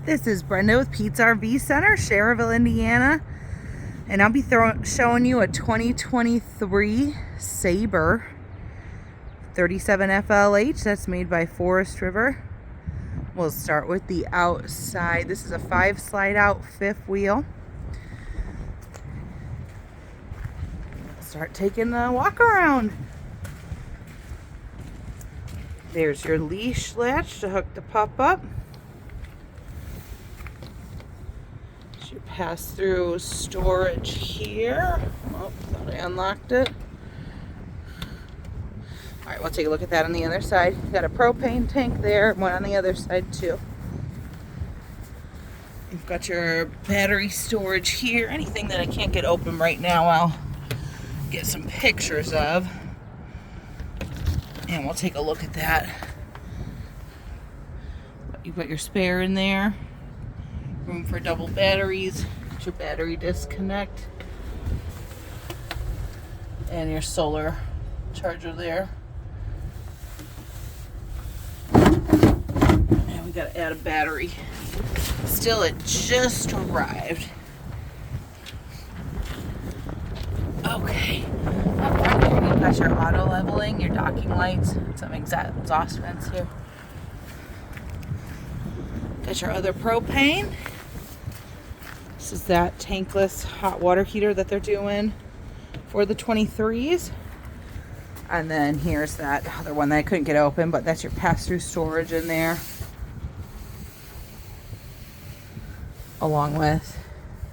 This is Brenda with Pete's RV Center, Schererville, Indiana, and I'll be showing you a 2023 Sabre 37 FLH that's made by Forest River. We'll start with the outside. This is a 5 slide out fifth wheel. Start taking the walk around. There's your leash latch to hook the pup up. Your pass-through storage here. Oh, thought I unlocked it. All right, we'll take a look at that on the other side. Got a propane tank there, one on the other side too. You've got your battery storage here. Anything that I can't get open right now, I'll get some pictures of. And we'll take a look at that. You've got your spare in there. Room for double batteries, your battery disconnect, and your solar charger there. And we gotta add a battery. Still, it just arrived. Okay. Up front here, you've got your auto leveling, your docking lights, some exhaust vents here. Got your other propane. This is that tankless hot water heater that they're doing for the 23s. And then here's that other one that I couldn't get open, but that's your pass-through storage in there. Along with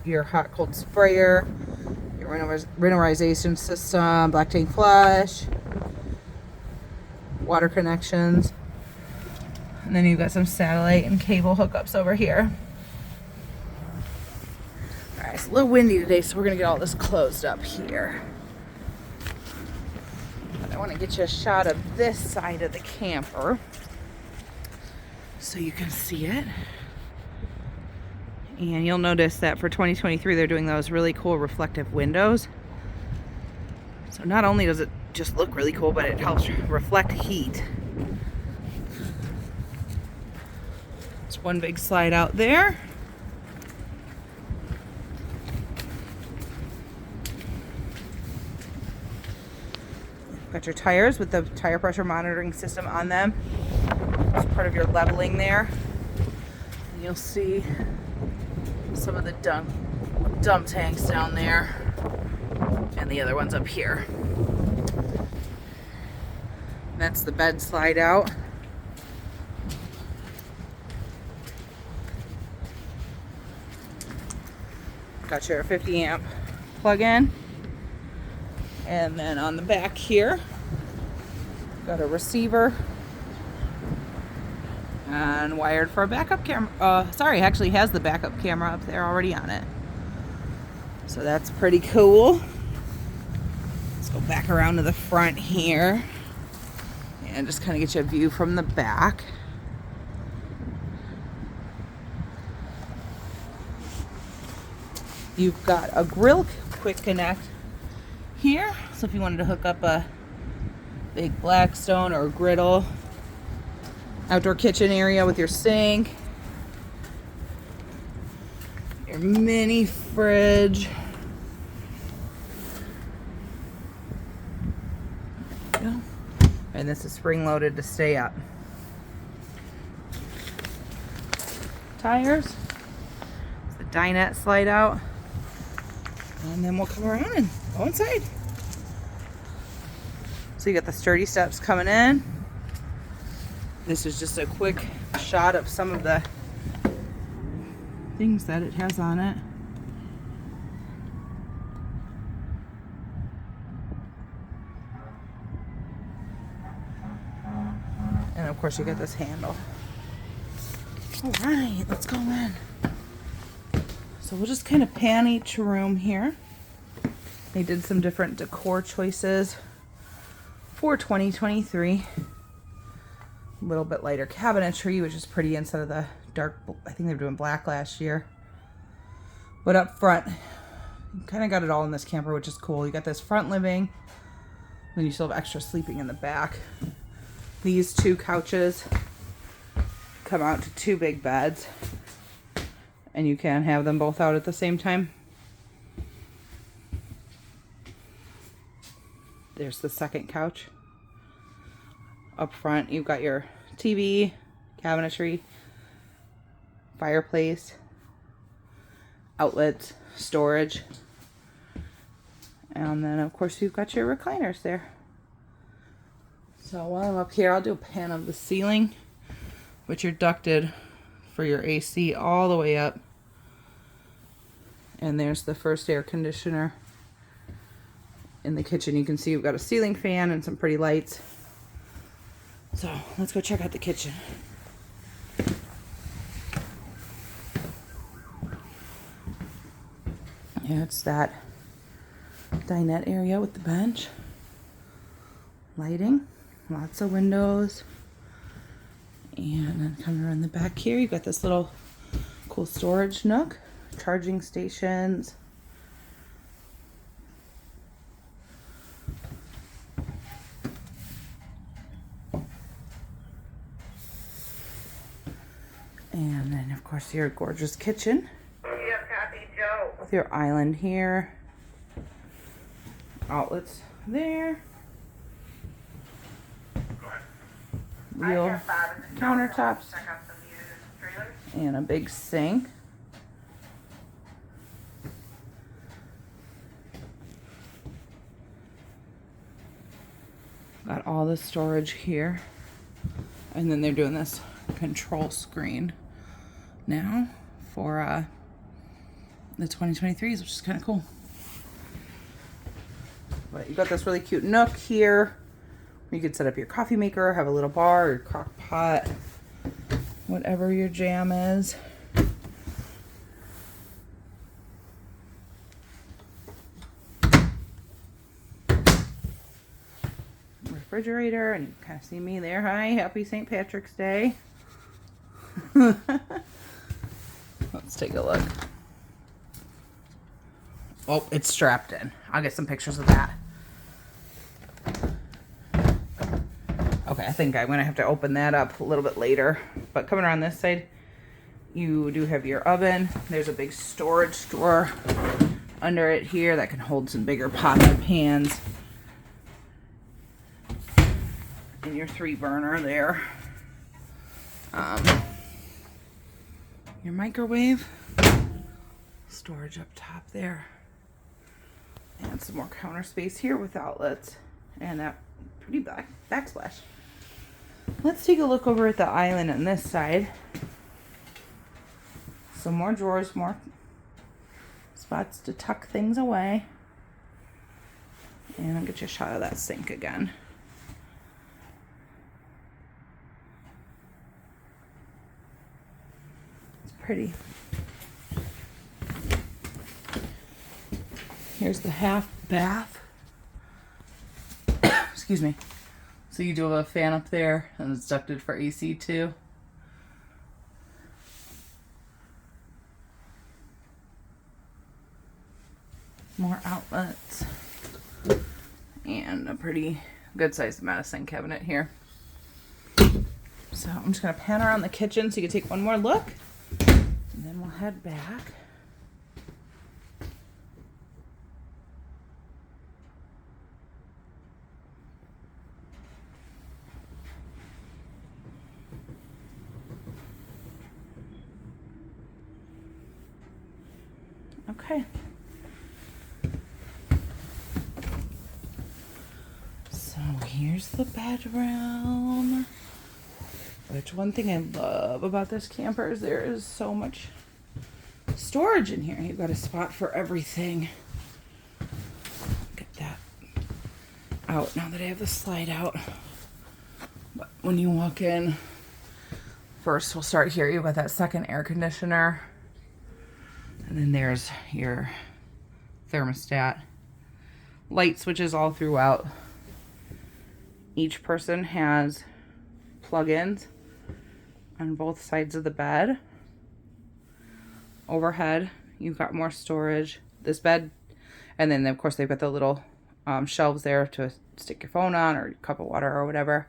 your hot cold sprayer, your winterization system, black tank flush, water connections. And then you've got some satellite and cable hookups over here. All right, it's a little windy today, so we're gonna get all this closed up here. But I wanna get you a shot of this side of the camper so you can see it. And you'll notice that for 2023, they're doing those really cool reflective windows. So not only does it just look really cool, but it helps reflect heat. It's one big slide out there. Got your tires with the tire pressure monitoring system on them. It's part of your leveling there. And you'll see some of the dump tanks down there and the other ones up here. That's the bed slide out. Got your 50 amp plug-in. And then on the back here, got a receiver and wired for a backup camera. Sorry, actually has the backup camera up there already on it. So that's pretty cool. Let's go back around to the front here and just kind of get you a view from the back. You've got a grill quick connect here, so if you wanted to hook up a big Blackstone or a griddle, outdoor kitchen area with your sink, your mini fridge. There you go. And this is spring loaded to stay up. Tires, it's the dinette slide out. And then we'll come around and go inside. So you got the sturdy steps coming in. This is just a quick shot of some of the things that it has on it. And of course you got this handle. All right, let's go in. So we'll just kind of pan each room here. They did some different decor choices for 2023. A little bit lighter cabinetry, which is pretty instead of the dark, I think they were doing black last year. But up front, you kind of got it all in this camper, which is cool. You got this front living, then you still have extra sleeping in the back. These two couches come out to 2 big beds. and you can have them both out at the same time. There's the second couch. Up front, you've got your TV, cabinetry, fireplace, outlets, storage, and then of course you've got your recliners there. So while I'm up here, I'll do a pan of the ceiling, which are ducted for your AC all the way up. And there's the first air conditioner. In the kitchen, you can see we've got a ceiling fan and some pretty lights. So let's go check out the kitchen. Yeah, it's that dinette area with the bench. Lighting, lots of windows. And then coming around the back here, you've got this little cool storage nook, charging stations. And then, of course, your gorgeous kitchen. Yes, Happy Joe. With your island here. Outlets there. Real countertops. Check out some used trailers. And a big sink. Got all the storage here. And then they're doing this control screen now for the 2023s, which is kind of cool. But you got this really cute nook here where you could set up your coffee maker, have a little bar or crock pot, whatever your jam is. Refrigerator, and you can kind of see me there. Hi, happy St. Patrick's Day. Let's take a look. Oh, it's strapped in. I'll get some pictures of that. Okay, I think I'm going to have to open that up a little bit later. But coming around this side, you do have your oven. There's a big storage drawer under it here that can hold some bigger pots and pans. And your 3-burner there. Your microwave. Storage up top there. And some more counter space here with outlets. And that pretty backsplash. Let's take a look over at the island on this side. Some more drawers, more spots to tuck things away. And I'll get you a shot of that sink again. It's pretty. Here's the half bath. Excuse me. So you do have a fan up there, and it's ducted for AC too. More outlets. And a pretty good sized medicine cabinet here. So I'm just going to pan around the kitchen so you can take one more look. And then we'll head back. Okay. So here's the bedroom. Which one thing I love about this camper is there is so much storage in here. You've got a spot for everything. Get that out now that I have the slide out. But when you walk in, first we'll start here. You've got that second air conditioner. And then there's your thermostat. Light switches all throughout. Each person has plug-ins on both sides of the bed. Overhead, you've got more storage. This bed, and then of course they've got the little shelves there to stick your phone on or a cup of water or whatever.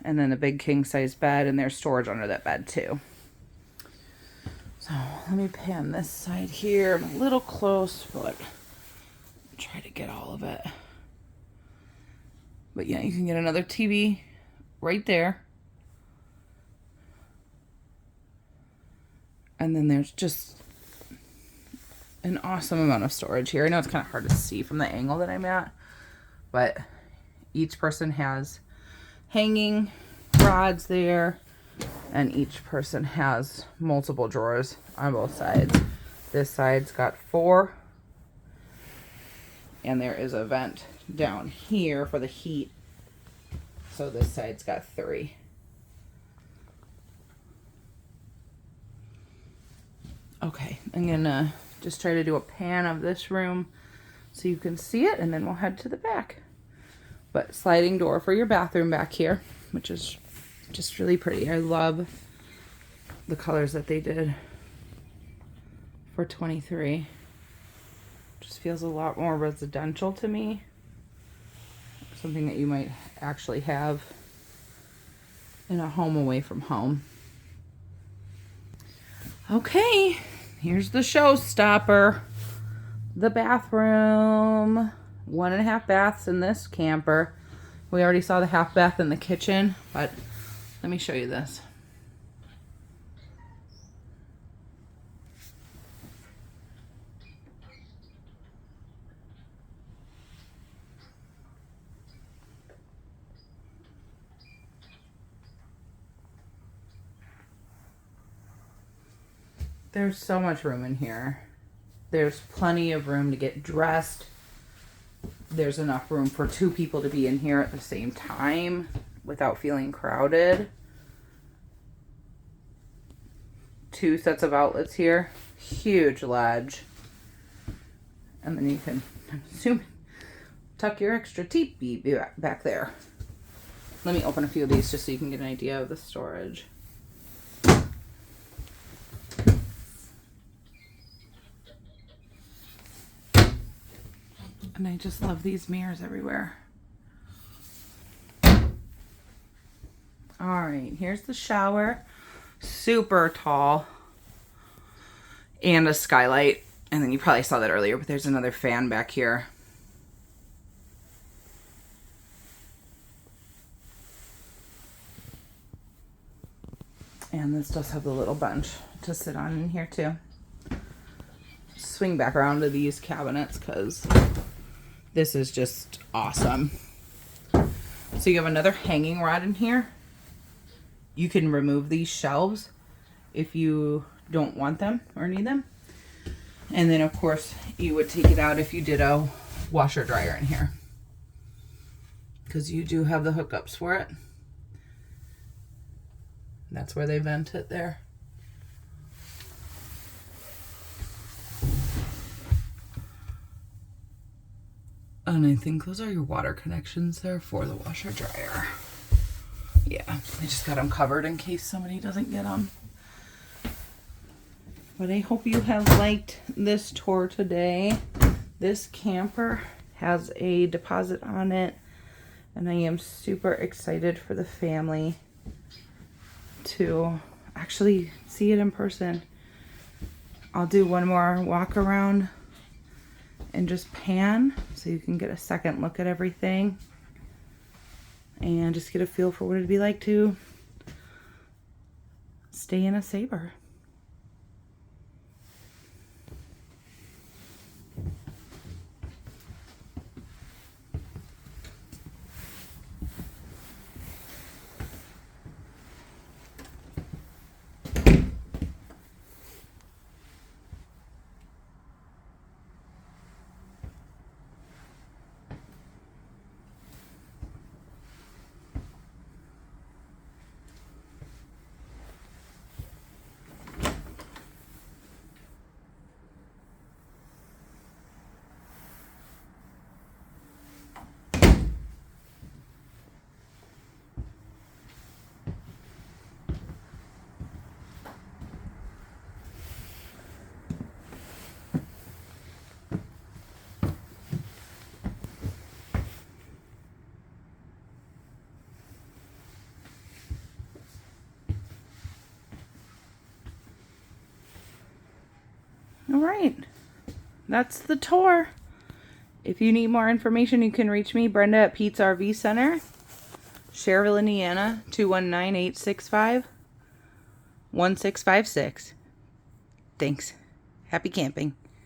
And then the big king size bed, and there's storage under that bed too. So let me pan this side here. I'm a little close, but try to get all of it. But yeah, you can get another TV right there. And then there's just an awesome amount of storage here. I know it's kind of hard to see from the angle that I'm at, but each person has hanging rods there, and each person has multiple drawers on both sides. This side's got 4, and there is a vent down here for the heat, so this side's got 3. Okay, I'm gonna just try to do a pan of this room so you can see it, and then we'll head to the back. But sliding door for your bathroom back here, which is just really pretty. I love the colors that they did for 23. Just feels a lot more residential to me. Something that you might actually have in a home away from home. Okay, here's the showstopper. The bathroom. 1.5 baths in this camper. We already saw the half bath in the kitchen, but let me show you this. There's so much room in here. There's plenty of room to get dressed. There's enough room for 2 people to be in here at the same time without feeling crowded. 2 sets of outlets here. Huge ledge. And then you can, I'm assuming, tuck your extra teepee back there. Let me open a few of these just so you can get an idea of the storage. And I just love these mirrors everywhere. All right, here's the shower. Super tall. And a skylight. And then you probably saw that earlier, but there's another fan back here. And this does have the little bench to sit on in here too. Swing back around to these cabinets because this is just awesome. So you have another hanging rod in here. You can remove these shelves if you don't want them or need them. And then of course you would take it out if you did a washer dryer in here, because you do have the hookups for it. That's where they vent it there. And I think those are your water connections there for the washer dryer. Yeah, I just got them covered in case somebody doesn't get them. But I hope you have liked this tour today. This camper has a deposit on it, and I am super excited for the family to actually see it in person. I'll do one more walk around and just pan so you can get a second look at everything and just get a feel for what it'd be like to stay in a Sabre. All right. That's the tour. If you need more information, you can reach me, Brenda, at Pete's RV Center, Cherville, Indiana, 219-865-1656. Thanks. Happy camping.